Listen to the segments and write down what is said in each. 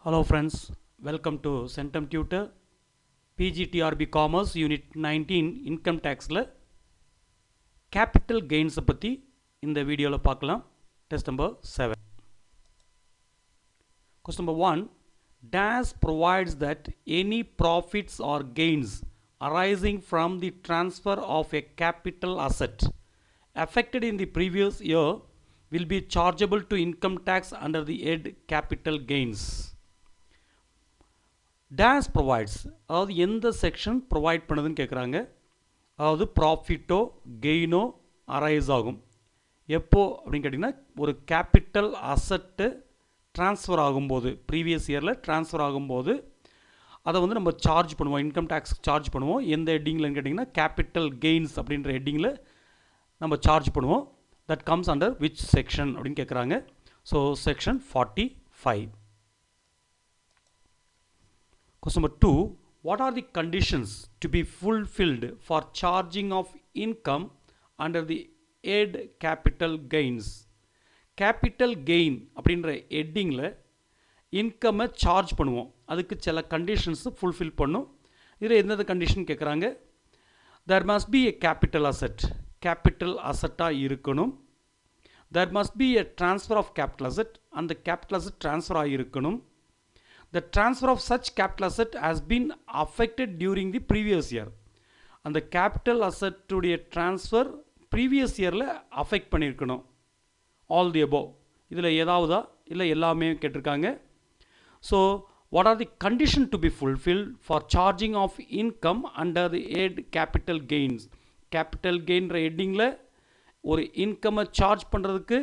Hello friends, welcome to Centum Tutor PGTRB Commerce Unit 19 Income Taxல Capital Gains பற்றி இந்த வீடியோவில் பார்க்கலாம். Test number 7. Question number 1. DAS provides that any profits or gains arising from the transfer of a capital asset affected in the previous year will be chargeable to income tax under the head capital gains. DAS provides, அதாவது எந்த section provide பண்ணுதுன்னு கேட்குறாங்க. அதாவது ப்ராஃபிட்டோ கெயினோ arise ஆகும் எப்போ அப்படின்னு கேட்டிங்கன்னா, ஒரு கேபிட்டல் அசட்டு ட்ரான்ஸ்ஃபர் ஆகும்போது, ப்ரீவியஸ் இயரில் ட்ரான்ஸ்ஃபர் ஆகும்போது அதை வந்து நம்ம சார்ஜ் பண்ணுவோம், இன்கம் டேக்ஸ் சார்ஜ் பண்ணுவோம். எந்த ஹெட்டிங்கில்னு கேட்டிங்கன்னா, கேபிட்டல் கெயின்ஸ் அப்படின்ற ஹெட்டிங்கில் நம்ம சார்ஜ் பண்ணுவோம். That comes under which section அப்படின்னு கேட்குறாங்க. So section 45. Question number 2. What are the conditions to be fulfilled for charging of income under the head capital gains? Capital gain அப்படின்ற ஹெட்டிங்கில் இன்கம்மை charge பண்ணுவோம். அதுக்கு சில conditions fulfil பண்ணும். இதில் எந்தெந்த கண்டிஷன் கேட்குறாங்க? There must be a capital asset. Capital அசட்டாக இருக்கணும். There must be a transfer of capital asset. அந்த capital asset ட்ரான்ஸ்ஃபர் ஆகியிருக்கணும். The transfer of such capital asset has been affected during the previous year. அந்த capital asset உடைய transfer previous yearல affect பண்ணியிருக்கணும். All the above. இதில் ஏதாவதா இல்லை எல்லாமே கேட்டிருக்காங்க. So what are the conditions to be fulfilled for charging of income under the head capital gains? Capital gain ஹெட்டிங்கில் ஒரு இன்கம்மை charge பண்ணுறதுக்கு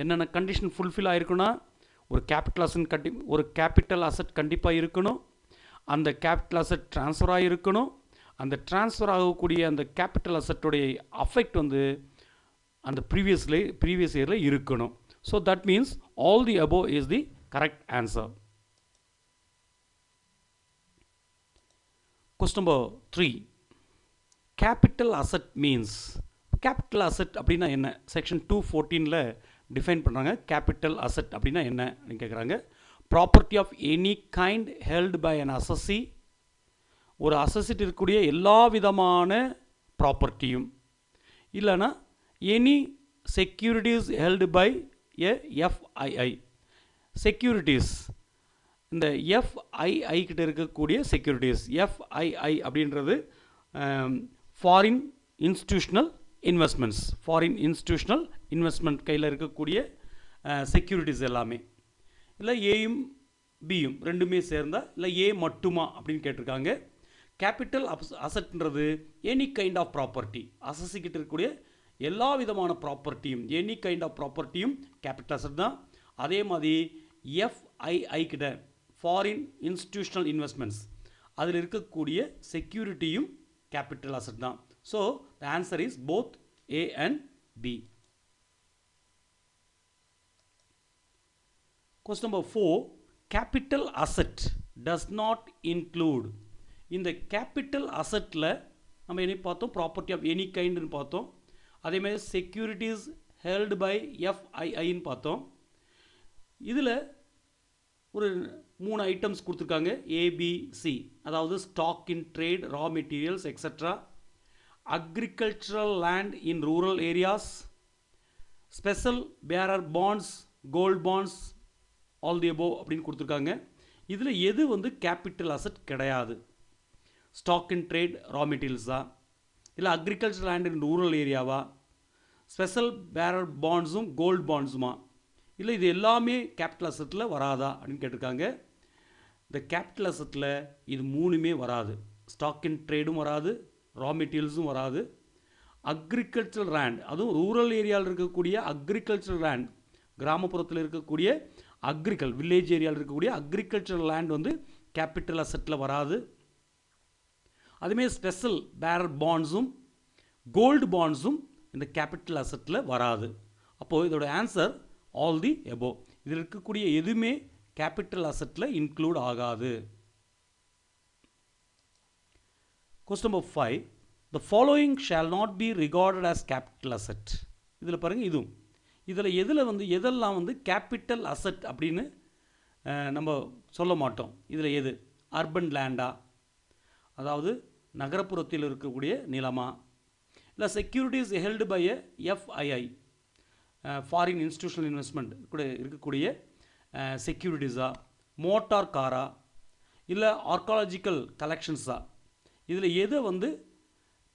என்னென்ன கண்டிஷன் ஃபுல்ஃபில் ஆகிருக்குன்னா, ஒரு கேபிட்டல் அசட் கண்டிப்பாக இருக்கணும். அந்த கேபிட்டல் அசட் ட்ரான்ஸ்ஃபர் ஆகிருக்கணும். அந்த ட்ரான்ஸ்ஃபர் ஆகக்கூடிய அந்த கேபிட்டல் அசட்டுடைய அஃபெக்ட் வந்து அந்த ப்ரீவியஸ் இயரில் இருக்கணும். So that means all the above is the correct answer. Question number 3. Capital asset means, capital asset அப்படின்னா என்ன? செக்ஷன் 214ல் டிஃபைன் பண்ணுறாங்க. கேபிட்டல் அசட் அப்படின்னா என்ன அப்படின்னு கேட்குறாங்க. Property of any kind held by an assessee. ஒரு அசஸிட் இருக்கக்கூடிய எல்லா விதமான ப்ராப்பர்ட்டியும், இல்லைன்னா any securities held by a FII. Securities, இந்த எஃப்ஐஐ கிட்ட இருக்கக்கூடிய செக்யூரிட்டிஸ். எஃப்ஐஐ அப்படின்றது foreign institutional investments. Foreign institutional investment கையில் இருக்கக்கூடிய செக்யூரிட்டிஸ் எல்லாமே. இல்லை ஏயும் பியும் ரெண்டுமே சேர்ந்தால், இல்லை ஏ மட்டுமா அப்படின்னு கேட்டிருக்காங்க. கேபிட்டல் அசட்ன்றது எனி கைண்ட் ஆஃப் ப்ராப்பர்ட்டி. அசஸிக்கிட்ட இருக்கக்கூடிய எல்லா விதமான ப்ராப்பர்ட்டியும், எனி கைண்ட் ஆஃப் ப்ராப்பர்ட்டியும் கேபிட்டல் அசட் தான். அதே மாதிரி எஃப்ஐஐ கிட்ட, ஃபாரின் இன்ஸ்டிடியூஷனல் இன்வெஸ்ட்மெண்ட்ஸ், அதில் இருக்கக்கூடிய செக்யூரிட்டியும் கேபிட்டல் அசட் தான். So the answer is both A and B. Question number 4. Capital asset does not include. இந்த கேபிட்டல் அசட்டில் நம்ம என்ன பார்த்தோம்? ப்ராப்பர்ட்டி ஆஃப் எனி கைண்டுன்னு பார்த்தோம். அதேமாதிரி செக்யூரிட்டிஸ் ஹெல்டு பை எஃப்ஐஐன்னு பார்த்தோம். இதில் ஒரு 3 ஐட்டம்ஸ் கொடுத்துருக்காங்க, ஏபிசி. அதாவது stock in trade, raw materials extra, agricultural land in rural areas, special bearer bonds, gold bonds, all the above அப்படின்னு கொடுத்துருக்காங்க. இதில் எது வந்து கேபிட்டல் அசட் கிடையாது? ஸ்டாக் இன் ட்ரேட், ரா மெட்டீரியல்ஸா, இல்லை அக்ரிகல்ச்சர் லேண்ட் இன் ரூரல் ஏரியாவா, ஸ்பெஷல் பேரர் பாண்ட்ஸும் கோல்டு பாண்ட்ஸுமா, இல்லை இது எல்லாமே கேபிட்டல் அசட்டில் வராதா அப்படின்னு கேட்டிருக்காங்க. இந்த கேபிட்டல் அசட்டில் இது 3மே வராது. ஸ்டாக் இன் ட்ரேடும் வராது, ரா மெட்டீரியல்ஸும் வராது. அக்ரிகல்ச்சர் லேண்ட், அதுவும் ரூரல் ஏரியாவில் இருக்கக்கூடிய அக்ரிகல்ச்சர் லேண்ட், கிராமப்புறத்தில் இருக்கக்கூடிய வில்லேஜ் ஏரியாவில் இருக்கக்கூடிய அக்ரிகல்ச்சர் லேண்ட் வந்து கேபிட்டல் அசட்டில் வராது. அதுமாதிரி ஸ்பெஷல் பேரர் பாண்ட்ஸும் கோல்டு பாண்ட்ஸும் இந்த கேபிட்டல் அசட்டில் வராது. அப்போது இதோட ஆன்சர் ஆல் தி எபோவ். இதில் இருக்கக்கூடிய எதுவுமே கேபிட்டல் அசட்டில் இன்க்ளூட் ஆகாது. Question number 5. The following shall not be regarded as capital asset. இதில் பாருங்கள், இதில் எதில் வந்து எதெல்லாம் வந்து கேபிட்டல் அசட் அப்படின்னு நம்ம சொல்ல மாட்டோம். இதில் எது அர்பன் லேண்டா, அதாவது நகரப்புறத்தில் இருக்கக்கூடிய நிலமா, இல்லை securities held by FII foreign institutional investment கூட இருக்கக்கூடிய செக்யூரிட்டிஸா, மோட்டார் காரா, இல்லை ஆர்காலஜிக்கல் கலெக்ஷன்ஸா, இதில் எதை வந்து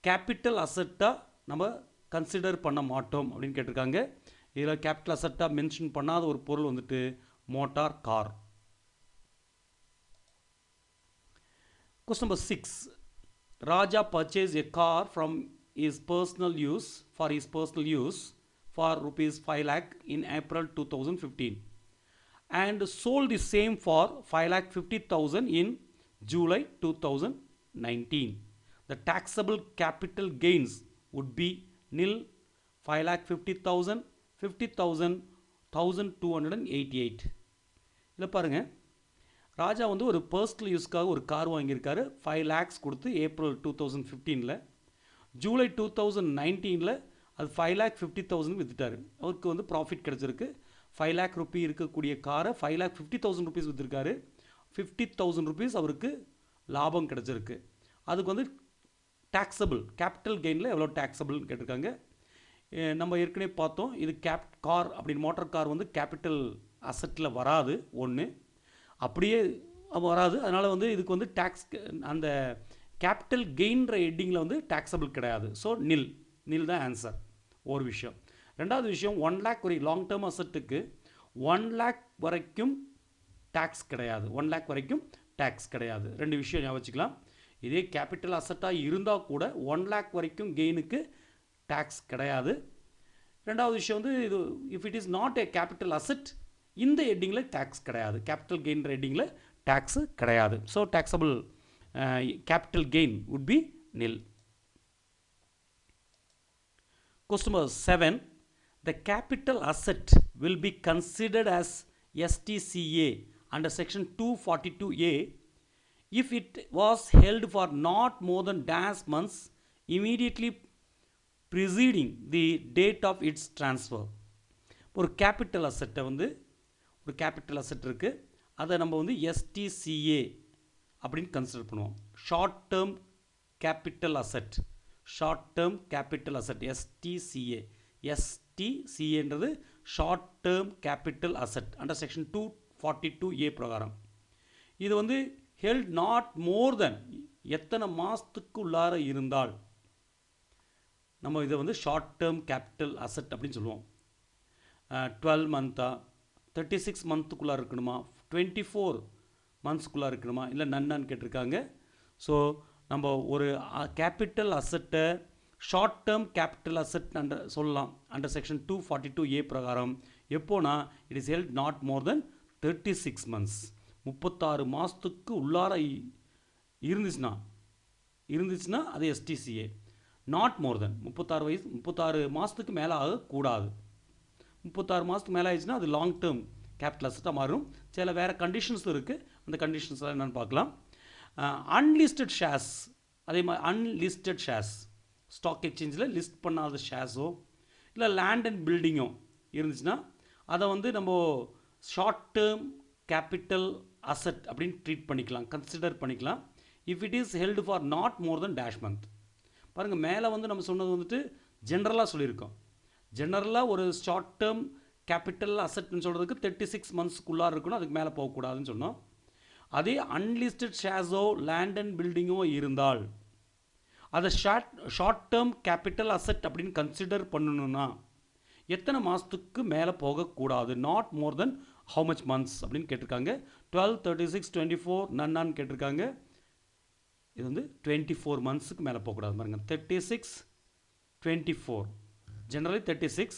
கேபிட்டல் அசட்டாக நம்ம கன்சிடர் பண்ண மாட்டோம் அப்படின்னு கேட்டிருக்காங்க. இதில் கேபிட்டல் அசட்டாக மென்ஷன் பண்ணாத ஒரு பொருள் வந்துட்டு motor car. Question number 6. Raja purchased a car from his personal use for rupees 5 lakh in April 2015 and sold the same for 5,50,000 in July 2019. The taxable capital gains would be nil, 5,50,000, 50,000, 1,288. இதில் பாருங்கள், ராஜா வந்து ஒரு personal யூஸ்க்காக ஒரு car வாங்கியிருக்காரு. 5 lakhs கொடுத்து April 2015. July 2019 அது 5,50,000 விற்றுட்டார். அவருக்கு வந்து ப்ராஃபிட் கிடச்சிருக்கு. 5 lakh ரூபி இருக்கக்கூடிய காரை 5,50,000 rupees விற்றுருக்காரு. 50,000 rupees அவருக்கு லாபம் கிடச்சிருக்கு. அதுக்கு வந்து டேக்ஸபிள் கேபிட்டல் கெயினில் எவ்வளோ டேக்ஸபிள்னு கேட்டிருக்காங்க. நம்ம ஏற்கனவே பார்த்தோம், இது கார் அப்படின்னு மோட்டார் கார் வந்து கேபிட்டல் அசட்டில் வராது. ஒன்று அப்படியே வராது. அதனால் வந்து இதுக்கு வந்து டேக்ஸ் அந்த கேபிட்டல் கெயின்ற ஹெட்டிங்கில் வந்து டேக்ஸபிள் கிடையாது. ஸோ நில் தான் ஆன்சர். ஒரு விஷயம். ரெண்டாவது விஷயம், 1 lakh ஒரு லாங் டேர்ம் அசட்டுக்கு 1 lakh வரைக்கும் டேக்ஸ் கிடையாது. 1 lakh வரைக்கும் டேக்ஸ் கிடையாது. ரெண்டு விஷயம் ஞாபகம் வச்சுக்கலாம். இதே கேபிட்டல் அசட்டாக இருந்தால் கூட 1 lakh வரைக்கும் கெயினுக்கு டேக்ஸ் கிடையாது. ரெண்டாவது விஷயம் வந்து இது if it is not a capital asset, இந்த ஹெட்டிங்கில் டேக்ஸ் கிடையாது. கேபிட்டல் கெயின் ஹெட்டிங்கில் டேக்ஸு கிடையாது. So taxable capital gain would be nil. Question number 7. The capital asset will be considered as STCA under section 242A if it was held for not more than dash months immediately preceding the date of its transfer. ஒரு capital அசட்டை வந்து ஒரு capital asset இருக்குது, அதை நம்ம வந்து STCA அப்படின்னு consider பண்ணுவோம். Short term capital asset, short term capital asset STCA. STCAன்றது short term capital asset under section 242A பிரகாரம். இது வந்து ஹெல்ட் நாட் மோர் தென் எத்தனை மாதத்துக்கு உள்ளார இருந்தால் நம்ம இதை வந்து ஷார்ட் டேர்ம் கேபிட்டல் அசட் அப்படின்னு சொல்லுவோம். 12 monthா, 36 monthக்குள்ளார இருக்கணுமா, 24 monthsக்குள்ளார இருக்கணுமா, இல்லை நன்னான்னு கேட்டிருக்காங்க. ஸோ நம்ம ஒரு கேபிட்டல் அசட்டை ஷார்ட் டேர்ம் கேபிட்டல் அசட் சொல்லலாம் அண்டர் செக்ஷன் 242A பிரகாரம். எப்போனா it is held not more then 36 months, 36 மாதத்துக்கு உள்ளார இருந்துச்சுன்னா அது STCA. நாட் மோர் தென் 36 மாதத்துக்கு மேலே ஆகக்கூடாது. 36 மாதத்துக்கு மேலே ஆயிடுச்சுன்னா அது லாங் டேர்ம் கேபிட்டல் அசட்டாக மாறும். சில வேறு கண்டிஷன்ஸ் இருக்குது, அந்த கண்டிஷன்ஸ்லாம் என்னென்னு பார்க்கலாம். அன்லிஸ்டட் ஷேர்ஸ், அதே மாதிரி அன்லிஸ்டட் ஷேர்ஸ் ஸ்டாக் எக்ஸ்சேஞ்சில் லிஸ்ட் பண்ணாத ஷேர்ஸோ இல்லை லேண்ட் அண்ட் பில்டிங்கோ இருந்துச்சுன்னா அதை வந்து நம்ம ஷார்ட் டேர்ம் கேபிட்டல் அசட் அப்படின்னு ட்ரீட் பண்ணிக்கலாம், கன்சிடர் பண்ணிக்கலாம். If it is held for not more then dash month. பாருங்கள், மேலே வந்து நம்ம சொன்னது வந்துட்டு ஜென்ரலாக சொல்லியிருக்கோம். ஜென்ரலாக ஒரு ஷார்ட் டேர்ம் கேபிட்டல் அசட்னு சொல்கிறதுக்கு 36 monthsக்குள்ளார இருக்கணும், அதுக்கு மேலே போகக்கூடாதுன்னு சொன்னோம். அதே அன்லிஸ்டட் ஷேர்ஸோ லேண்ட் அண்ட் பில்டிங்கோ இருந்தால் அதை ஷார்ட் டேர்ம் கேபிட்டல் அசட் அப்படின்னு கன்சிடர் பண்ணணுன்னா எத்தனை மாதத்துக்கு மேலே போகக்கூடாது, not more then how much months அப்படின்னு கேட்டிருக்காங்க. 12, 36, 24 நன்னான்னு கேட்டிருக்காங்க. இது வந்து 24 monthsக்கு மேலே போகக்கூடாது. பாருங்கள், 36, 24, generally 36.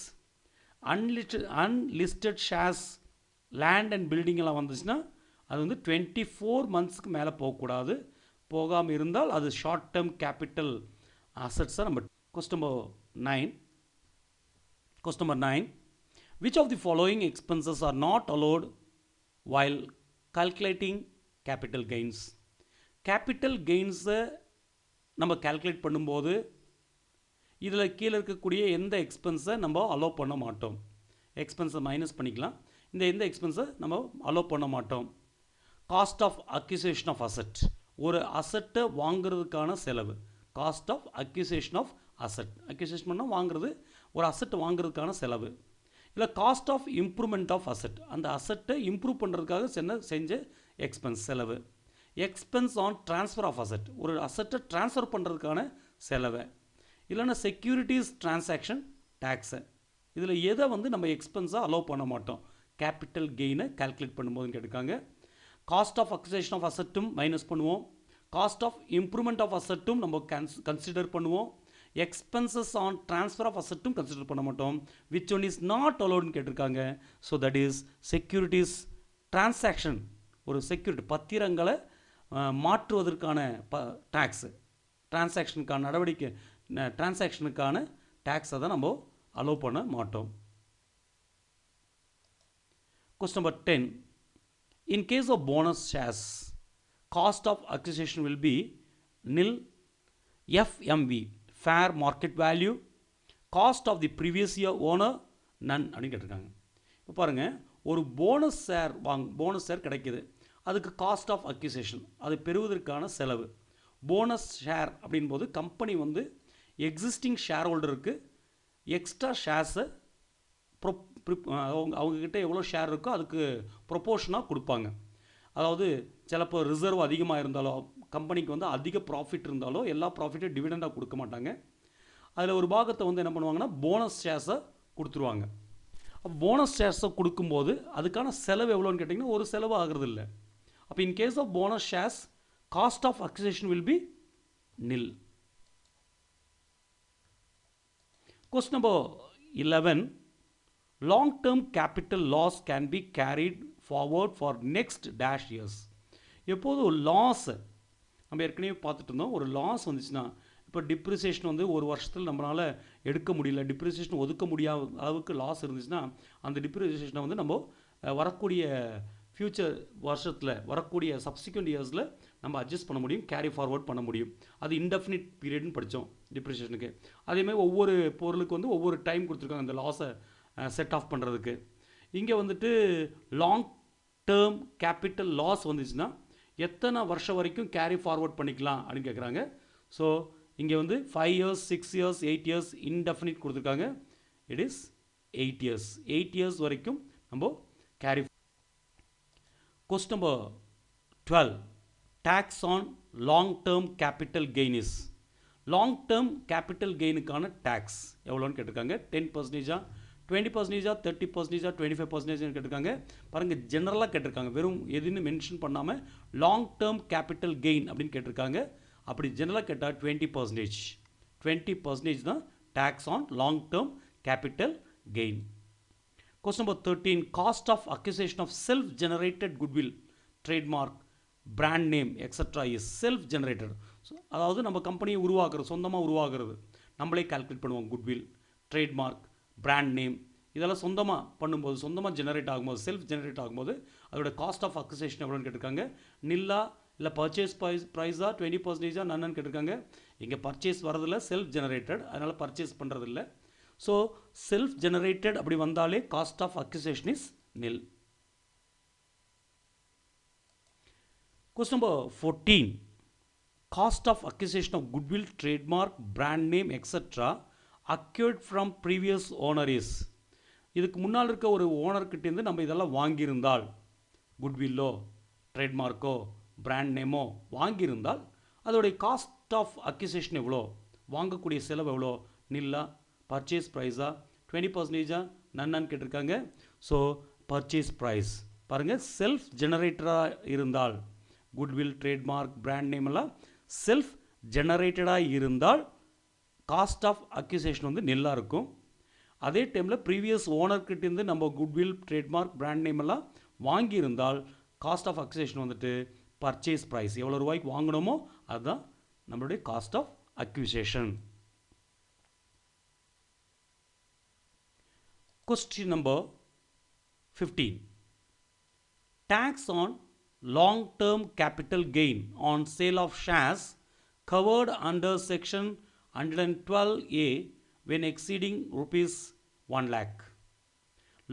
Unlisted shares land and பில்டிங்கெல்லாம் வந்துச்சுன்னா அது வந்து 24 monthsக்கு மேலே போகக்கூடாது. போகாமல் இருந்தால் அது ஷார்ட் டேர்ம் கேபிட்டல் அசட்ஸாக நம்ம. Question number 9. Which of the following expenses are not allowed while calculating capital gains? Capital கெயின்ஸை நம்ம கால்குலேட் பண்ணும்போது இதில் கீழே இருக்கக்கூடிய எந்த எக்ஸ்பென்ஸை நம்ம அலோவ் பண்ண மாட்டோம். எக்ஸ்பென்ஸை மைனஸ் பண்ணிக்கலாம். இந்த எக்ஸ்பென்ஸை நம்ம அலோவ் பண்ண மாட்டோம். Cost of acquisition of asset, ஒரு அசெட்டை வாங்குறதுக்கான செலவு. Cost of acquisition of asset, acquisition பண்ணால் வாங்குறது, ஒரு அசெட் வாங்குறதுக்கான செலவு. இல்லை cost of improvement of asset, அந்த அசெட்டை இம்ப்ரூவ் பண்ணுறதுக்காக செஞ்ச எக்ஸ்பென்ஸ் செலவு. Expense on transfer of asset, ஒரு அசெட்டை ட்ரான்ஸ்ஃபர் பண்ணுறதுக்கான செலவை. இல்லைன்னா செக்யூரிட்டிஸ் டிரான்சாக்ஷன் டேக்ஸை. இதில் எதை நம்ம எக்ஸ்பென்ஸாக அலோவ் பண்ண மாட்டோம் கேபிட்டல் கெயினை கால்குலேட் பண்ணும்போதுன்னு கேட்டிருக்காங்க. காஸ்ட் ஆஃப் அக்விசிஷன் ஆஃப் அசெட்டும் மைனஸ் பண்ணுவோம். காஸ்ட் ஆஃப் இம்ப்ரூவ்மெண்ட் ஆஃப் அசெட்டும் நம்ம கன்சிடர் பண்ணுவோம். எக்ஸ்பென்சஸ் ஆன் ட்ரான்ஸ்ஃபர் ஆஃப் அசெட்டும் கன்சிடர் பண்ண மாட்டோம். விச் ஒன் இஸ் நாட் அலோடுன்னு கேட்டிருக்காங்க. So that is securities transaction, ஒரு செக்யூரிட்டி பத்திரங்களை மாற்றுவதற்கான டேக்ஸு, டிரான்சாக்ஷனுக்கான நடவடிக்கை, டிரான்சாக்ஷனுக்கான டேக்ஸை தான் நம்ம அலோவ் பண்ண மாட்டோம். Question number 10. In case of bonus shares, cost of acquisition will be nil. FMV, fair market value. Cost of the previous year owner none அப்படின்னு கேட்டிருக்காங்க. இப்போ பாருங்கள், ஒரு போனஸ் ஷேர் கிடைக்கிது, அதுக்கு காஸ்ட் ஆஃப் அக்யூசேஷன், அது பெறுவதற்கான செலவு. போனஸ் ஷேர் அப்படின்போது கம்பெனி எக்ஸிஸ்டிங் ஷேர் ஹோல்டருக்கு எக்ஸ்ட்ரா ஷேர்ஸை அவங்கக்கிட்ட எவ்வளோ ஷேர் இருக்கோ அதுக்கு ப்ரொப்போர்ஷனாக கொடுப்பாங்க. அதாவது சிலப்போ ரிசர்வ் அதிகமாக இருந்தாலோ, கம்பெனிக்கு அதிக ப்ராஃபிட் இருந்தாலோ எல்லா ப்ராஃபிட்டும் டிவிடெண்டாக கொடுக்க மாட்டாங்க. அதில் ஒரு பாகத்தை என்ன பண்ணுவாங்கன்னா போனஸ் ஷேர்ஸை கொடுத்துருவாங்க. போனஸ் ஷேர்ஸை கொடுக்கும்போது அதுக்கான செலவு எவ்வளோன்னு கேட்டிங்கன்னா ஒரு செலவு ஆகிறது இல்லை. அப்போ in case of bonus shares cost of acquisition will be nil. Question number 11. Long-term capital loss can be carried forward for next dash years. எப்போது ஒரு லாஸ், நம்ம ஏற்கனவே பார்த்துட்டு இருந்தோம், ஒரு லாஸ் வந்துச்சுன்னா, இப்போ டிப்ரிசியேஷன் ஒரு வருஷத்தில் நம்மளால் எடுக்க முடியல, டிப்ரிசியேஷன் ஒதுக்க முடியாத அளவுக்கு லாஸ் இருந்துச்சுன்னா, அந்த டிப்ரிசியேஷனை நம்ம வரக்கூடிய ஃப்யூச்சர் வருஷத்தில் வரக்கூடிய சப்சிக்வெண்ட் இயர்ஸில் நம்ம அட்ஜஸ்ட் பண்ண முடியும், கேரி ஃபார்வர்ட் பண்ண முடியும். அது இன்டெஃபினிட் பீரியட்னு படித்தோம் டிப்ரிசியேஷனுக்கு. அதேமாதிரி ஒவ்வொரு பொருளுக்கு ஒவ்வொரு டைம் கொடுத்துருக்காங்க அந்த லாஸை செட் ஆஃப் பண்ணுறதுக்கு. இங்கே லாங் டேர்ம் கேபிட்டல் லாஸ் வந்துச்சுன்னா எத்தனை வருஷம் வரைக்கும் கேரி ஃபார்வர்ட் பண்ணிக்கலாம் அப்படின்னு கேட்குறாங்க. ஸோ இங்கே 5 years, 6 years, 8 years இன்டெஃபினிட் கொடுத்துருக்காங்க. It is 8 years. 8 years வரைக்கும் நம்ம carry. Question number 12. Tax on long-term capital gain is. Long-term capital gain-க்கான டேக்ஸ் எவ்வளோன்னு கேட்டிருக்காங்க. 10%, 20%, 30%, 25% கேட்டிருக்காங்க. பாருங்கள், ஜெனரலாக கேட்டிருக்காங்க, வெறும் எதுன்னு மென்ஷன் பண்ணாமல் லாங் டேர்ம் கேபிட்டல் கெயின் அப்படின்னு கேட்டிருக்காங்க. அப்படி ஜெனரலாக கேட்டால் 20%. 20% தான் tax on long term capital gain. Question number 13. Cost of acquisition of self-generated goodwill, trademark, brand name, etc. is self-generated. அதாவது நம்ம கம்பெனியை உருவாக்குறது, சொந்தமாக உருவாக்குறது, நம்மளே கால்குலேட் பண்ணுவோம். குட்வில், ட்ரேட்மார்க், பிராண்ட் நேம் இதெல்லாம் சொந்தமாக பண்ணும்போது, சொந்தமாக ஜெனரேட் ஆகும்போது, செல்ஃப் ஜெனரேட் ஆகும்போது அதோட காஸ்ட் ஆஃப் அக்விசிஷன் எவ்வளோன்னு கேட்டிருக்காங்க. நில்லா இல்லை பர்ச்சேஸ் ப்ரைஸாக 20% நன்னு கேட்டிருக்காங்க. இங்கே பர்ச்சேஸ் வரதில்லை, செல்ஃப் ஜெனரேட்டட், அதனால் பர்ச்சேஸ் பண்ணுறதில்லை. ஸோ செல்ஃப் ஜெனரேட்டட் அப்படி வந்தாலே காஸ்ட் ஆஃப் அக்விசிஷன் இஸ் நில். Question number 14. Cost of acquisition of goodwill, trademark, brand name, etc. acquired from previous owner is. இதுக்கு முன்னால் இருக்க ஒரு ஓனர்கிட்டேருந்து நம்ம இதெல்லாம் வாங்கியிருந்தால், குட்வில்லோ, ட்ரேட்மார்க்கோ, பிராண்ட் நேமோ வாங்கியிருந்தால் அதோடைய காஸ்ட் ஆஃப் அக்விசிஷன் எவ்வளோ, வாங்கக்கூடிய செலவு எவ்வளோ, நில்லா பர்ச்சேஸ் ப்ரைஸாக 20% நன்னு கேட்டிருக்காங்க. ஸோ பர்ச்சேஸ் ப்ரைஸ் பாருங்கள், செல்ஃப் ஜெனரேட்டராக இருந்தால், குட்வில், ட்ரேட்மார்க், பிராண்ட் நேம் எல்லாம் செல்ஃப் ஜெனரேட்டடாக இருந்தால் காஸ்ட் ஆஃப் அக்விசிஷன் நில்லாக இருக்கும். அதே டைமில் ப்ரீவியஸ் ஓனர்கிட்டேருந்து நம்ம குட்வில், ட்ரேட்மார்க், பிராண்ட் நேம் எல்லாம் வாங்கியிருந்தால் cost of acquisition purchase price எவ்வளோ ரூபாய்க்கு வாங்கணுமோ அதுதான் நம்மளுடைய cost of acquisition. Question number 15. Tax on long-term capital gain on sale of shares covered under section 112A when exceeding rupees 1 lakh.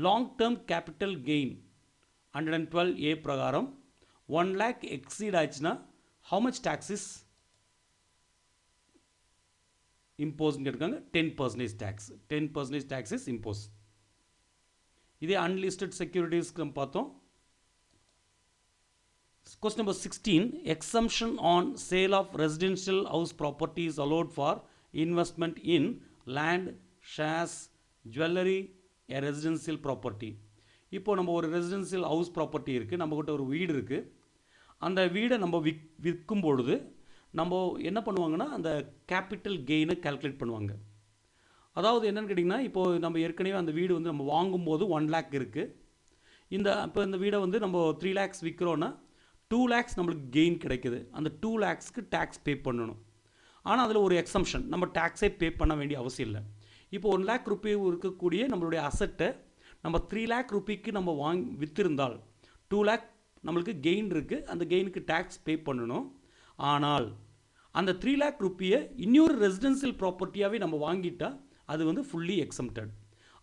Long term capital gain 112A பிரகாரம் 1 lakh exceed ஆயிடுச்சுன்னா how much tax is imposed கேட்டிருக்காங்க 10% tax 10% tax is imposed. இதே unlisted securities நம்ம பார்த்தோம். Question number 16, exemption on sale of residential house property is allowed for investment in land, shares, jewelry, a residential property. இப்போ நம்ம ஒரு residential house property இருக்குது, நம்மக்கிட்ட ஒரு வீடு இருக்குது. அந்த வீடை நம்ம விற்கும் பொழுது நம்ம என்ன பண்ணுவாங்கன்னா அந்த கேபிட்டல் கெயினை கால்குலேட் பண்ணுவாங்க. அதாவது என்னென்னு கேட்டிங்கன்னா, இப்போது நம்ம ஏற்கனவே அந்த வீடு வந்து நம்ம வாங்கும்போது 1 lakh இருக்குது. இப்போ இந்த வீடை வந்து நம்ம 3 lakhs விற்கிறோன்னா 2 lakhs நம்மளுக்கு கெயின் கிடைக்குது. அந்த 2 lakhsக்கு டேக்ஸ் பே பண்ணணும். ஆனால் அதில் ஒரு எக்ஸம்ஷன், நம்ம டேக்ஸே பே பண்ண வேண்டிய அவசியம் இல்லை. இப்போ 1 lakh ரூபி இருக்கக்கூடிய நம்மளுடைய அசட்டை நம்ம 3 lakh ரூபிக்கு நம்ம விற்றிருந்தால் 2 lakh நம்மளுக்கு கெயின் இருக்குது, அந்த கெயினுக்கு டேக்ஸ் பே பண்ணணும். ஆனால் அந்த 3 lakh ரூபியை இன்னொரு ரெசிடென்சியல் ப்ராப்பர்ட்டியாகவே நம்ம வாங்கிட்டால் அது வந்து ஃபுல்லி எக்ஸம்டட்.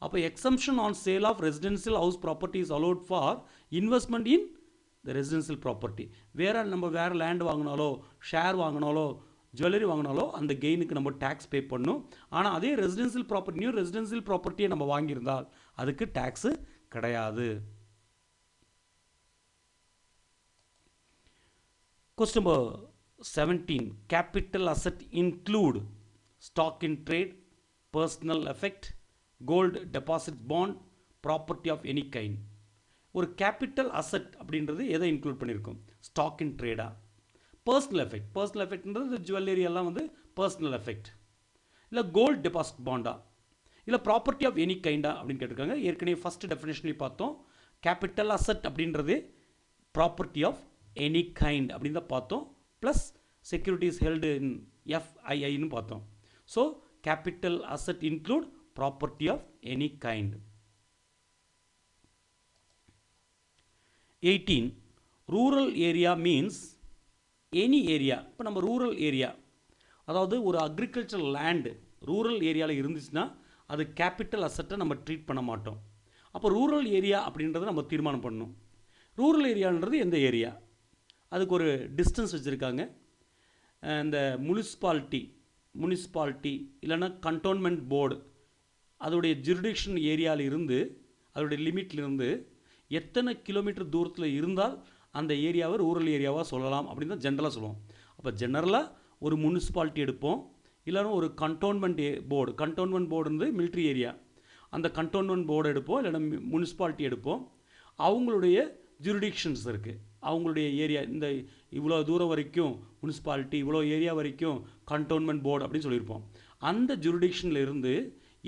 அப்போ exemption on sale of residential house property is allowed for investment in the residential property. நம்ம வேறு லேண்ட் வாங்கினாலோ ஷேர் வாங்கினாலோ ஜுவல்லரி வாங்கினாலோ அந்த கெயினுக்கு நம்ம டேக்ஸ் பே பண்ணணும். ஆனால் அதே ரெசிடென்சியல் ப்ராப்பர்ட்டியும் ரெசிடென்சியல் ப்ராப்பர்ட்டியை நம்ம வாங்கியிருந்தால் அதுக்கு டேக்ஸு கிடையாது. Question number 17, capital asset include stock in trade, personal effect, gold deposit bond, property of any kind. ஒரு கேபிட்டல் அசட் அப்படின்றது எதை இன்க்ளூட் பண்ணியிருக்கோம்? ஸ்டாக் இன் ட்ரேடா, பர்சனல் எஃபெக்ட்ன்றது ஜுவல்லரி எல்லாம் வந்து பர்சனல் எஃபெக்ட், இல்லை கோல்டு டெபாசிட் பாண்டா, இல்லை ப்ராப்பர்ட்டி ஆஃப் எனி கைண்டா அப்படின்னு கேட்டிருக்காங்க. ஏற்கனவே ஃபஸ்ட்டு டெஃபினேஷன்லேயே பார்த்தோம், கேபிட்டல் அசட் அப்படின்றது ப்ராப்பர்ட்டி ஆஃப் எனி கைண்ட் அப்படின்னு தான் பார்த்தோம். ப்ளஸ் செக்யூரிட்டிஸ் ஹெல்டு இன் FIIன்னு பார்த்தோம். So capital asset include property of any kind. 18, rural area means any area. இப்போ நம்ம ரூரல் ஏரியா, அதாவது ஒரு அக்ரிகல்ச்சர் லேண்டு ரூரல் ஏரியாவில் இருந்துச்சுன்னா அது கேபிட்டல் அசட்டை நம்ம ட்ரீட் பண்ண மாட்டோம். அப்போ ரூரல் ஏரியா அப்படின்றத நம்ம தீர்மானம் பண்ணணும். ரூரல் ஏரியான்றது எந்த ஏரியா, அதுக்கு ஒரு டிஸ்டன்ஸ் வச்சுருக்காங்க. இந்த முனிசிபாலிட்டி இல்லைன்னா கண்டோன்மெண்ட் போர்டு அதோடைய ஜுரிடிக்ஷன் ஏரியாவில் இருந்து அதோடைய லிமிட்லேருந்து எத்தனை கிலோமீட்டர் தூரத்தில் இருந்தால் அந்த ஏரியாவை ரூரல் ஏரியாவாக சொல்லலாம் அப்படின்னு தான் ஜென்ரலாக சொல்லுவோம். அப்போ ஜென்ரலாக ஒரு முனிசிபாலிட்டி எடுப்போம், இல்லைன்னா ஒரு கண்டோன்மெண்ட் போர்டு மிலிட்ரி ஏரியா, அந்த கண்டோன்மெண்ட் போர்டு எடுப்போம், இல்லைன்னா முனிசிபாலிட்டி எடுப்போம். அவங்களுடைய ஜுரிடிக்ஷன்ஸ் இருக்குது, அவங்களுடைய ஏரியா இந்த இவ்வளோ தூரம் வரைக்கும் முனிசிபாலிட்டி, இவ்வளோ ஏரியா வரைக்கும் கண்டோன்மெண்ட் போர்டு அப்படின்னு சொல்லியிருப்போம். அந்த ஜுரிடிக்ஷனில் இருந்து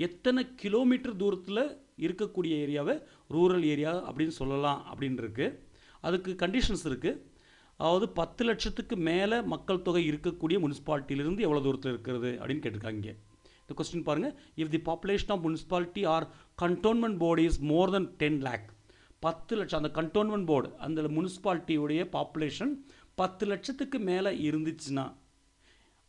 எத்தனை கிலோமீட்டர் தூரத்தில் இருக்கக்கூடிய ஏரியாவை ரூரல் ஏரியா அப்படின்னு சொல்லலாம் அப்படின்னு இருக்குது. அதுக்கு கண்டிஷன்ஸ் இருக்குது. அதாவது 10 லட்சத்துக்கு மேலே மக்கள் தொகை இருக்கக்கூடிய முனிசிபாலிட்டியிலிருந்து எவ்வளோ தூரத்தில் இருக்கிறது அப்படின்னு கேட்டிருக்காங்க. இந்த கொஸ்டின் பாருங்கள், if the population of municipality or cantonment board is more than 10 lakh, 10 லட்சம், அந்த கண்டோன்மெண்ட் போர்டு அந்த முனிசிபாலிட்டியுடைய பாப்புலேஷன் 10 லட்சத்துக்கு மேலே இருந்துச்சுன்னா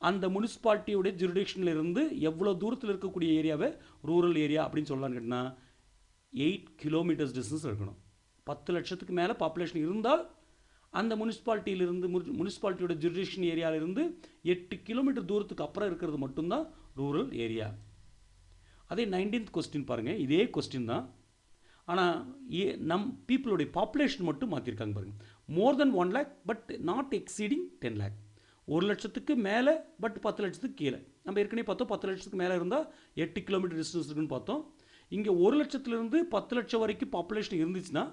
அந்த முனிசிபாலிட்டியுடைய ஜுரிடிக்ஷனில் இருந்து எவ்வளோ தூரத்தில் இருக்கக்கூடிய ஏரியாவை ரூரல் ஏரியா அப்படின்னு சொல்லலான்னு கேட்டிங்கன்னா 8 kilometers டிஸ்டன்ஸ் இருக்கணும். 10 லட்சத்துக்கு மேலே பாப்புலேஷன் இருந்தால் அந்த முனிசிபாலிட்டியோட ஜுரிடிக்ஷன் ஏரியாவிலிருந்து 8 கிலோமீட்டர் தூரத்துக்கு அப்புறம் இருக்கிறது மட்டும்தான் ரூரல் ஏரியா. அதே 19th கொஸ்டின் பாருங்கள், இதே கொஸ்டின் தான், ஆனால் பீப்புளுடைய பாப்புலேஷன் மட்டும் மாற்றிருக்காங்க பாருங்கள். மோர் தென் 1 lakh but not exceeding 10 lakh. 1 லட்சத்துக்கு மேலே பட் 10 லட்சத்துக்கு கீழே. நம்ம ஏற்கனவே பார்த்தோம் 10 லட்சத்துக்கு மேலே இருந்தால் 8 கிலோமீட்டர் டிஸ்டன்ஸ் இருக்குன்னு பார்த்தோம். இங்கே 1 லட்சத்துலேருந்து 10 லட்சம் வரைக்கும் பாப்புலேஷன் இருந்துச்சுன்னா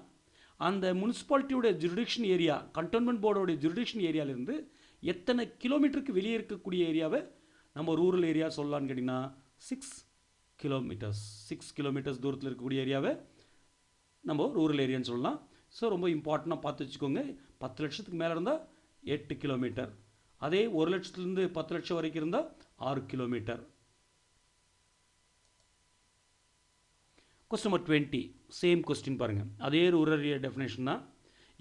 அந்த முனிசிபாலிட்டியோட ஜுரிடிக்ஷன் ஏரியா, கண்டோன்மெண்ட் போர்டோடைய ஜுரிடிக்ஷன் ஏரியாவிலேருந்து எத்தனை கிலோமீட்டருக்கு வெளியே இருக்கக்கூடிய ஏரியாவை நம்ம ரூரல் ஏரியா சொல்லலான்னு கேட்டிங்கன்னா 6 கிலோமீட்டர்ஸ் தூரத்தில் இருக்கக்கூடிய ஏரியாவை நம்ம ரூரல் ஏரியான்னு சொல்லலாம். ஸோ ரொம்ப இம்பார்ட்டண்ட்டாக பார்த்து வச்சுக்கோங்க. 10 லட்சத்துக்கு மேலே இருந்தால் 8 கிலோமீட்டர், அதே 1 லட்சத்துலேருந்து 10 லட்சம் வரைக்கும் இருந்தால் 6 kilometre. Question number 20, same question பாருங்கள், அதே ரூரல் ஏரியா டெஃபினேஷன் தான்.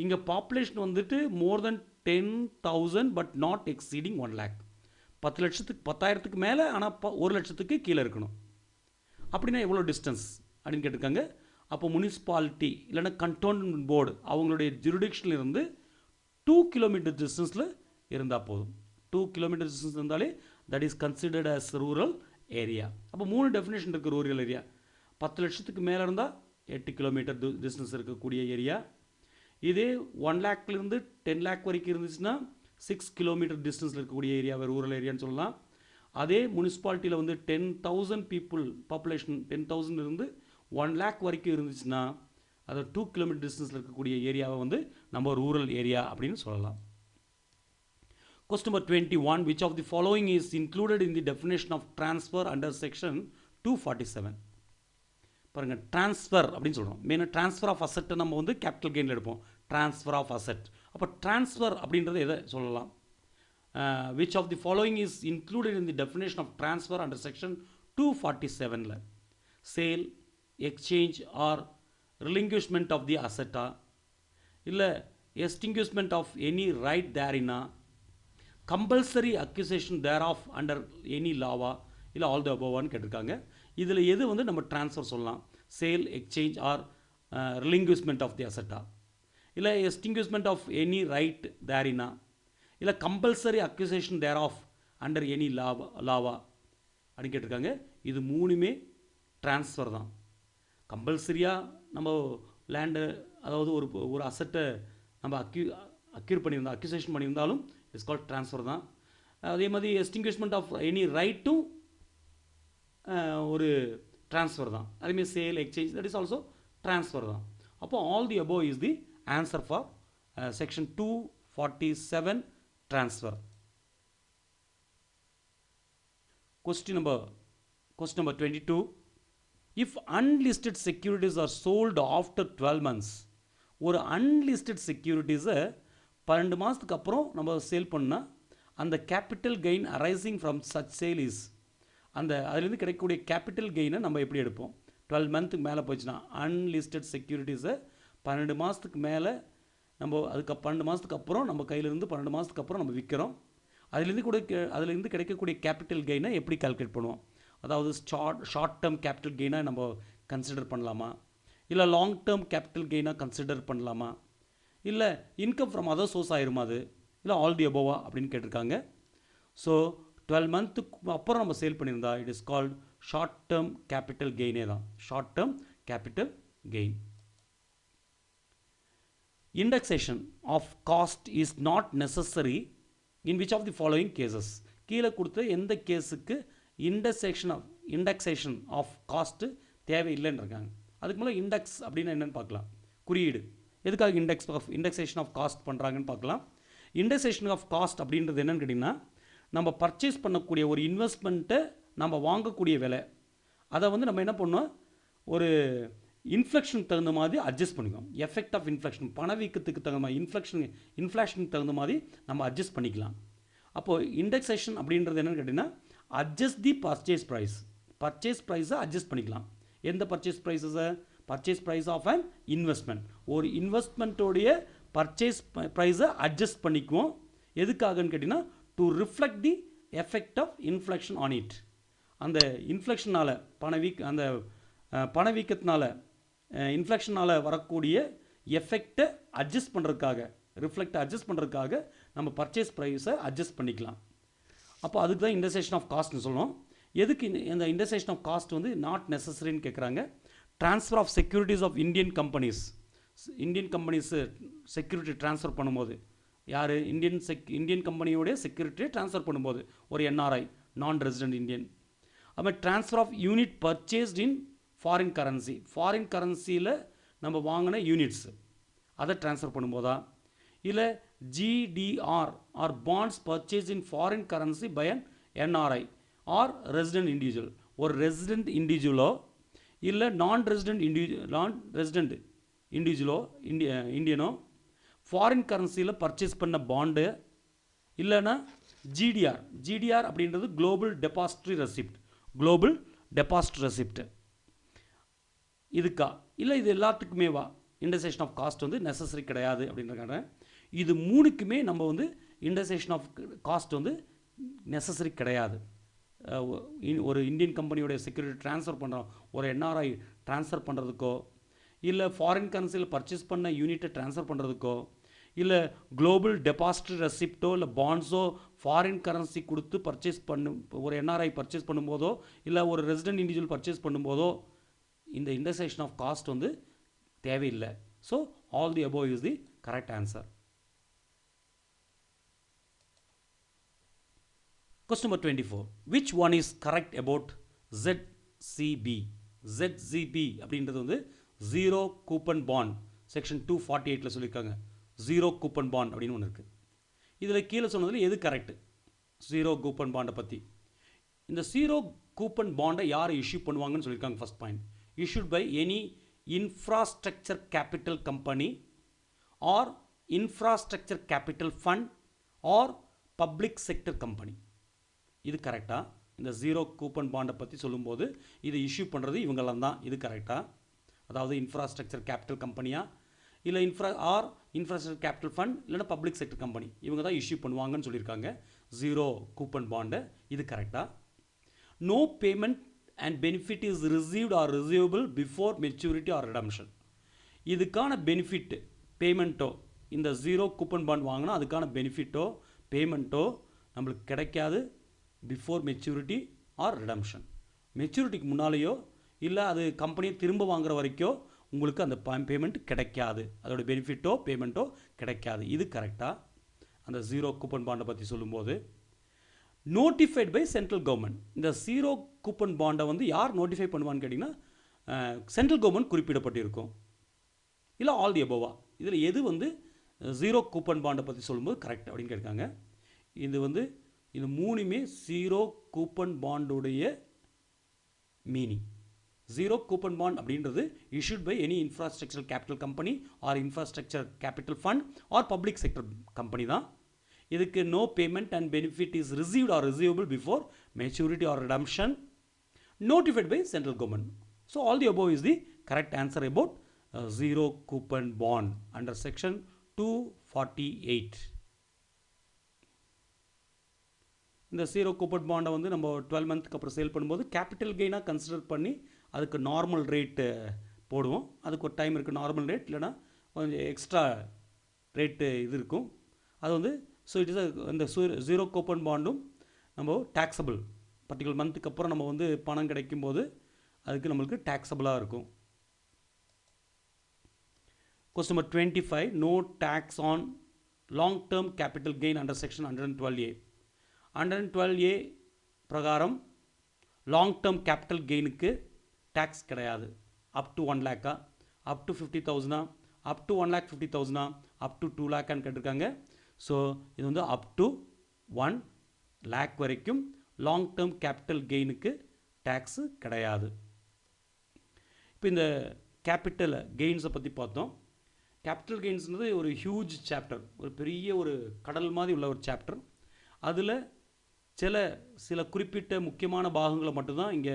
இங்கே பாப்புலேஷன் வந்துட்டு மோர் தென் 10,000 பட் நாட் எக்ஸீடிங் 1 lakh. 10,000க்கு மேலே, ஆனால் 1 லட்சத்துக்கு கீழே இருக்கணும். அப்படின்னா எவ்வளோ டிஸ்டன்ஸ் அப்படின்னு கேட்டிருக்காங்க. அப்போ முனிசிபாலிட்டி இல்லைன்னா கண்டோன்மெண்ட் போர்டு அவங்களுடைய ஜுரிடிக்ஷனில் இருந்து 2 கிலோமீட்டர் டிஸ்டன்ஸில் இருந்தால் போதும். 2 கிலோமீட்டர் டிஸ்டன்ஸ் இருந்தாலே that is considered as rural area. அப்போ 3 டெஃபினேஷன் இருக்குது ரூரல் ஏரியா. 10 லட்சத்துக்கு மேலே இருந்தால் 8 கிலோமீட்டர் டிஸ்டன்ஸ் இருக்கக்கூடிய ஏரியா. இதே 1 லேக்லேருந்து 10 லேக் வரைக்கும் இருந்துச்சுன்னா 6 கிலோமீட்டர் டிஸ்டன்ஸில் இருக்கக்கூடிய ஏரியாவை ரூரல் ஏரியான்னு சொல்லலாம். அதே முனிசிபாலிட்டியில் வந்து 10,000 பீப்புள் பாப்புலேஷன் 10,000 இருந்து 1 லேக் வரைக்கும் இருந்துச்சுன்னா அது 2 கிலோமீட்டர் டிஸ்டன்ஸில் இருக்கக்கூடிய ஏரியாவை வந்து நம்ம ரூரல் ஏரியா அப்படின்னு சொல்லலாம். Question number 21. Which of the following is included in the definition of transfer under section 247? பாருங்கள், ட்ரான்ஸ்ஃபர் அப்படின்னு சொல்கிறோம். மெயினாக ட்ரான்ஸ்ஃபர் ஆஃப் அசெட்டை நம்ம வந்து கேபிட்டல் கெயினில் எடுப்போம். Transfer of asset. அப்போ ட்ரான்ஸ்ஃபர் அப்படின்றது எதை சொல்லலாம்? Which of the following is included in the definition of transfer under section 247? Sale, exchange or relinquishment of the asset, இல்லை extinguishment of any right therein, compulsory acquisition thereof under any law, இல்லை all the aboveன்னு கேட்டிருக்காங்க. இதில் எது வந்து நம்ம transfer சொல்லலாம்? Sale, exchange or relinquishment of the அசட்டா, இல்லை எஸ்டிங்குவிஷ்மெண்ட் ஆஃப் எனி ரைட் தேரினா, இல்லை compulsory acquisition thereof under any லாவா அப்படின்னு கேட்டிருக்காங்க. இது மூணுமே ட்ரான்ஸ்ஃபர் தான். கம்பல்சரியாக நம்ம லேண்டு, அதாவது ஒரு அசட்டை நம்ம அக்யூர் பண்ணியிருந்தோம், அக்யூசேஷன் பண்ணியிருந்தாலும் இட்ஸ் கால்ட் ட்ரான்ஸ்ஃபர் தான். அதே மாதிரி எஸ்டிங்குவிஷ்மெண்ட் ஆஃப் எனி ரைட்டும் ஒரு ட்ரான்ஸ்ஃபர் தான். அதேமாதிரி sale, exchange, that is also transfer தான். அப்போ all the above is the answer for section 247 transfer. Question number 22. If unlisted securities are sold after 12 months, ஒரு unlisted securities-ஐ 12 மாதத்துக்கு அப்புறம் நம்ம சேல் பண்ணால் அந்த capital gain arising from such sale is, அதுலேருந்து கிடைக்கக்கூடிய கேபிட்டல் கெயினை நம்ம எப்படி எடுப்போம்? 12 மந்த்துக்கு மேலே போச்சுன்னா அன்லிஸ்டட் செக்யூரிட்டிஸை 12 மாதத்துக்கு மேலே நம்ம அதுக்கு 12 மாதத்துக்கு அப்புறம் நம்ம கையிலேருந்து 12 மாதத்துக்கு அப்புறம் நம்ம விற்கிறோம். அதுலேருந்து கிடைக்கக்கூடிய கேபிட்டல் கெயினை எப்படி கால்குலேட் பண்ணுவோம்? அதாவது ஷார்ட் டேர்ம் கேபிட்டல் கெயினாக நம்ம கன்சிடர் பண்ணலாமா, இல்லை லாங் டேர்ம் கேபிட்டல் கெயினாக கன்சிடர் பண்ணலாமா, இல்லை இன்கம் ஃப்ரம் அதர் சோர்ஸ் ஆயிருமா அது, இல்லை ஆல் தி அபோவா அப்படின்னு கேட்டிருக்காங்க. ஸோ 12 மந்த்துக்கு அப்புறம் நம்ம சேல் பண்ணியிருந்தா it is called short term capital கெயினே தான், short term capital gain. Indexation of cost is not necessary in which of the following cases? கீழே கொடுத்த எந்த கேஸுக்கு இண்டெக்ஸேஷன் ஆஃப் காஸ்ட்டு தேவையில்லைன்னு இருக்காங்க. அதுக்கு மேலே இண்டெக்ஸ் அப்படின்னா என்னென்னு பார்க்கலாம். குறியீடு எதுக்காக இண்டெக்ஸேஷன் ஆஃப் காஸ்ட் பண்ணுறாங்கன்னு பார்க்கலாம். இண்டெக்ஸேஷன் ஆஃப் காஸ்ட் அப்படின்றது என்னென்னு கேட்டிங்கன்னா, நம்ம பர்ச்சேஸ் பண்ணக்கூடிய ஒரு இன்வெஸ்ட்மெண்ட்டை நம்ம வாங்கக்கூடிய விலை, அதை வந்து நம்ம என்ன பண்ணோம், ஒரு இன்ஃப்ளேஷனுக்கு தகுந்த மாதிரி அட்ஜஸ்ட் பண்ணிக்கலாம். எஃபெக்ட் ஆஃப் இன்ஃப்ளேஷன், பணவீக்கத்துக்கு தகுந்த மாதிரி இன்ஃப்ளேஷனுக்கு தகுந்த மாதிரி நம்ம அட்ஜஸ்ட் பண்ணிக்கலாம். அப்போது இண்டெக்ஸேஷன் அப்படின்றது என்னென்னு கேட்டிங்கன்னா, அட்ஜஸ்ட் தி பர்ச்சேஸ் ப்ரைஸை அட்ஜஸ்ட் பண்ணிக்கலாம். எந்த purchase price of an investment, ஒரு இன்வெஸ்ட்மெண்ட்டோடைய பர்ச்சேஸ் ப்ரைஸை அட்ஜஸ்ட் பண்ணிக்குவோம். எதுக்காகன்னு கேட்டிங்கன்னா, to reflect the effect of inflation on it. அந்த இன்ஃப்ளேஷனால் அந்த பணவீக்கத்தினால இன்ஃப்ளேஷனால் வரக்கூடிய எஃபெக்டை அட்ஜஸ்ட் பண்ணுறதுக்காக, ரிஃப்ளெக்டை அட்ஜஸ்ட் பண்ணுறதுக்காக நம்ம பர்ச்சேஸ் ப்ரைஸை அட்ஜஸ்ட் பண்ணிக்கலாம். அப்போ அதுக்கு தான் இண்டெக்ஸேஷன் ஆஃப் காஸ்ட்னு சொல்லுவோம். எதுக்கு இந்த இண்டெக்ஸேஷன் ஆஃப் காஸ்ட் வந்து நாட் நெசசரின்னு கேட்குறாங்க. Transfer of securities of Indian companies security transfer பண்ணும்போது, யார் இந்தியன் கம்பெனியோடைய செக்யூரிட்டியை ட்ரான்ஸ்ஃபர் பண்ணும்போது, ஒரு என்ஆர்ஐ, நான் ரெசிடென்ட் இந்தியன். அதுமாதிரி transfer of unit purchased in foreign கரன்சியில் நம்ம வாங்கின யூனிட்ஸு அதை ட்ரான்ஸ்ஃபர் பண்ணும்போதா, இல்லை GDR or bonds purchase in foreign currency by an NRI or resident individual, ஒரு ரெசிடென்ட் இண்டிவிஜுவலோ இல்லை நான் ரெசிடென்ட் இண்டிவிஜுவலோ இந்தியனோ ஃபாரின் கரன்சியில் பர்ச்சேஸ் பண்ண பாண்டு, இல்லைன்னா ஜிடிஆர் அப்படின்றது குளோபல் டெபாசிட்ரி ரெசிப்ட். இதுக்கா இல்லை இது எல்லாத்துக்குமேவா இண்டெக்ஸேஷன் ஆஃப் காஸ்ட் வந்து நெசசரி கிடையாது அப்படின்றக்கான. இது மூணுக்குமே நம்ம வந்து இண்டெக்ஸேஷன் ஆஃப் காஸ்ட் வந்து நெசசரி கிடையாது. ஒரு இந்தியன் கம்பெனியோடைய செக்யூரிட்டி ட்ரான்ஸ்ஃபர் பண்ணுறோம், ஒரு என்ஆர்ஐ ட்ரான்ஸ்ஃபர் பண்ணுறதுக்கோ, இல்லை ஃபாரின் கரன்சியில் பர்ச்சேஸ் பண்ண யூனிட்டை ட்ரான்ஸ்ஃபர் பண்ணுறதுக்கோ, இல்லை குளோபல் டெபாசிட் ரெசிப்டோ இல்லை பாண்ட்ஸோ ஃபாரின் கரன்சி கொடுத்து பர்ச்சேஸ் ஒரு என்ஆர்ஐ பர்ச்சேஸ் பண்ணும்போதோ, இல்லை ஒரு ரெசிடென்ட் இண்டிவிஜுவல் பர்ச்சேஸ் பண்ணும்போதோ இந்த இண்டெக்ஸேஷன் ஆஃப் காஸ்ட் வந்து தேவையில்லை. So all the above is the correct answer. Question number 24. Which one is correct about ZCB? ZCB அப்படின்றது வந்து ஜீரோ கூப்பன் பாண்ட் செக்ஷன் 248ல் சொல்லியிருக்காங்க. ஜீரோ கூப்பன் பாண்ட் அப்படின்னு ஒன்று இருக்குது. இதில் கீழே சொன்னதில் எது கரெக்டு? ஜீரோ கூப்பன் பாண்டை பற்றி. இந்த ஜீரோ கூப்பன் பாண்டை யார் இஷ்யூ பண்ணுவாங்கன்னு சொல்லியிருக்காங்க. First point, issued by any infrastructure capital company or infrastructure capital fund or public sector company. இது கரெக்டாக? இந்த ஜீரோ கூப்பன் பாண்டை பற்றி சொல்லும்போது இது இஷ்யூ பண்ணுறது இவங்கெல்லாம் தான். இது கரெக்டாக? அதாவது இன்ஃப்ராஸ்ட்ரக்சர் கேபிட்டல் கம்பெனியா, இல்லை இன்ஃப்ராஸ்ட்ரக்சர் கேபிட்டல் ஃபண்ட், இல்லைன்னா பப்ளிக் செக்டர் கம்பெனி, இவங்க தான் இஷ்யூ பண்ணுவாங்கன்னு சொல்லியிருக்காங்க ஜீரோ கூப்பன் பாண்டை. இது கரெக்டாக? No payment and benefit is received or receivable before maturity or redemption. இதுக்கான பெனிஃபிட் பேமெண்ட்டோ, இந்த ஜீரோ கூப்பன் பாண்ட் வாங்கினா அதுக்கான பெனிஃபிட்டோ பேமெண்ட்டோ நம்மளுக்கு கிடைக்காது பிஃபோர் மெச்சூரிட்டி ஆர் ரிடம்ஷன். மெச்சூரிட்டிக்கு முன்னாலேயோ இல்லை அது கம்பெனியை திரும்ப வாங்குற வரைக்கும் உங்களுக்கு அந்த பேமெண்ட் கிடைக்காது, அதோட பெனிஃபிட்டோ பேமெண்ட்டோ கிடைக்காது. இது கரெக்டாக? அந்த ஜீரோ கூப்பன் பாண்டை பற்றி சொல்லும்போது நோட்டிஃபைட் பை சென்ட்ரல் கவர்மெண்ட். இந்த ஜீரோ கூப்பன் பாண்டை வந்து யார் நோட்டிஃபை பண்ணுவான்னு கேட்டிங்கன்னா சென்ட்ரல் கவர்மெண்ட் குறிப்பிடப்பட்டிருக்கும். இல்லை ஆல் தி அபோவா? இதில் எது வந்து ஜீரோ கூப்பன் பாண்டை பற்றி சொல்லும்போது கரெக்ட் அப்படின்னு கேட்காங்க. இது வந்து இது மூணுமே ஜீரோ கூப்பன் பாண்டுடைய மீனிங். ஜீரோ கூப்பன் பாண்ட் அப்படின்றது issued by any infrastructure capital company or infrastructure capital fund or public sector company தான். இதுக்கு no payment and benefit is received or receivable before maturity or redemption, notified by central government. So all the above is the correct answer about zero coupon bond under section 248. இந்த zero coupon பாண்டை வந்து நம்ம 12 மந்த்துக்கு அப்புறம் sale பண்ணும்போது capital கெயினாக consider பண்ணி அதுக்கு normal rate போடுவோம். அதுக்கு ஒரு டைம் இருக்குது நார்மல் ரேட், இல்லைனா கொஞ்சம் எக்ஸ்ட்ரா ரேட்டு இது இருக்கும். அது வந்து ஸோ இட் இஸ் இந்த ஜீரோ கூப்பன் பாண்டும் நம்ம டேக்ஸபிள் பர்டிகுலர் மந்த்துக்கு அப்புறம் நம்ம வந்து பணம் கிடைக்கும்போது அதுக்கு நம்மளுக்கு டேக்ஸபிளாக இருக்கும். Question number 25. No tax on long-term capital gain under section 112A. 112A பிரகாரம் லாங் டேர்ம் கேபிட்டல் கெயினுக்கு டேக்ஸ் கிடையாது. Up to 1 lakh, up to 50,000, up to 1,50,000, up to 2 lakh கேட்டிருக்காங்க. ஸோ இது வந்து அப் டு 1 lakh வரைக்கும் லாங் டேர்ம் கேபிட்டல் கெயினுக்கு டேக்ஸு கிடையாது. இப்போ இந்த capital கெயின்ஸை பற்றி பார்த்தோம். கேபிட்டல் கெயின்ஸ்ன்றது ஒரு ஹியூஜ் சாப்டர், ஒரு பெரிய ஒரு கடல் மாதிரி உள்ள ஒரு சாப்டர். அதில் சில குறிப்பிட்ட முக்கியமான பாகங்களை மட்டும்தான் இங்கே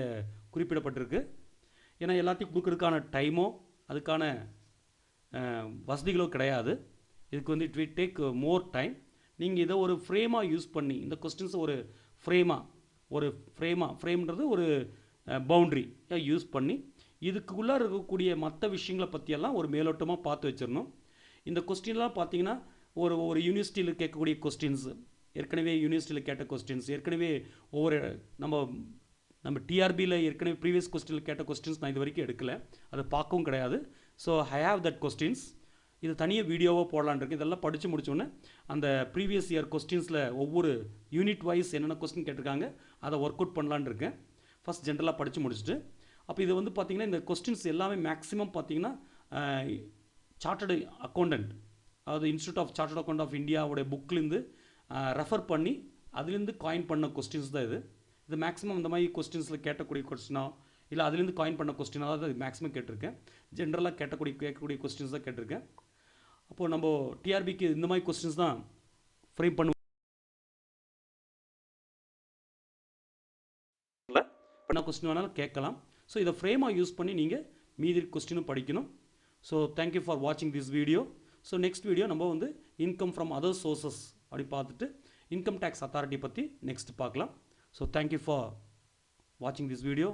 குறிப்பிடப்பட்டிருக்கு. ஏன்னா எல்லாத்தையும் கொடுக்கறதுக்கான டைமோ அதுக்கான வசதிகளோ கிடையாது. இதுக்கு வந்து it will take more time. நீங்கள் இதை ஒரு ஃப்ரேமாக யூஸ் பண்ணி இந்த கொஸ்டின்ஸை ஒரு ஃப்ரேம்ன்றது ஒரு பவுண்ட்ரியாக யூஸ் பண்ணி இதுக்குள்ளே இருக்கக்கூடிய மற்ற விஷயங்களை பற்றியெல்லாம் ஒரு மேலோட்டமாக பார்த்து வச்சிடணும். இந்த கொஸ்டின்லாம் பார்த்தீங்கன்னா ஒரு யூனிவர்சிட்டியில் கேட்கக்கூடிய கொஸ்டின்ஸ், ஏற்கனவே யூனிவர்சிட்டியில் கேட்ட கொஸ்டின்ஸ், ஏற்கனவே ஒவ்வொரு நம்ம டிஆர்பியில் ஏற்கனவே ப்ரீவியஸ் கொஸ்டினில் கேட்ட கொஸ்டின்ஸ் நான் இது வரைக்கும் எடுக்கலை, அதை பார்க்கவும் கிடையாது. So I have that questions. இது தனியாக வீடியோவாக போடலான் இருக்கு. இதெல்லாம் படித்து முடித்தோன்னே அந்த ப்ரீவியஸ் இயர் கொஸ்டின்ஸில் ஒவ்வொரு யூனிட் வைஸ் என்னென்ன கொஸ்டின் கேட்டிருக்காங்க அதை ஒர்க் அவுட் பண்ணலான் இருக்கேன். ஃபஸ்ட் ஜென்ரலாக படித்து முடிச்சுட்டு அப்போ இது வந்து பார்த்திங்கன்னா இந்த கொஸ்டின்ஸ் எல்லாமே மேக்ஸிமம் பார்த்திங்கன்னா சார்ட்டர்டு அக்கௌண்டன்ட், அதாவது institute of chartered account of இந்தியாவோடைய புக்லேருந்து ரெஃபர் பண்ணி அதுலேருந்து காயின் பண்ண கொஸ்டின்ஸ் தான் இது மேக்ஸிமம் இந்த மாதிரி கொஸ்டின்ஸில் கேட்கக்கூடிய கொஸ்டினோ இல்லை அதுலேருந்து காயின் பண்ண கொஸ்டினாக தான் இது மேக்ஸிமம் கேட்டிருக்கேன். ஜென்ரலாக கேட்கக்கூடிய கொஸ்டின்ஸ் தான் கேட்டிருக்கேன். அப்போது நம்ம டிஆர்பிக்கு இந்த மாதிரி கொஸ்டின்ஸ் தான் ஃப்ரேம் பண்ண கொஸ்டின் வேணாலும் கேட்கலாம். ஸோ இதை ஃப்ரேமாக யூஸ் பண்ணி நீங்கள் மீதி கொஸ்டினும் படிக்கணும். ஸோ தேங்க்யூ ஃபார் வாட்சிங் this video. So next video நம்ம வந்து இன்கம் ஃப்ரம் அதர் சோர்சஸ் அப்படி பார்த்துட்டு இன்கம் டேக்ஸ் அத்தாரிட்டி பற்றி நெக்ஸ்ட் பார்க்கலாம். ஸோ தேங்க்யூ ஃபார் வாட்சிங் திஸ் வீடியோ.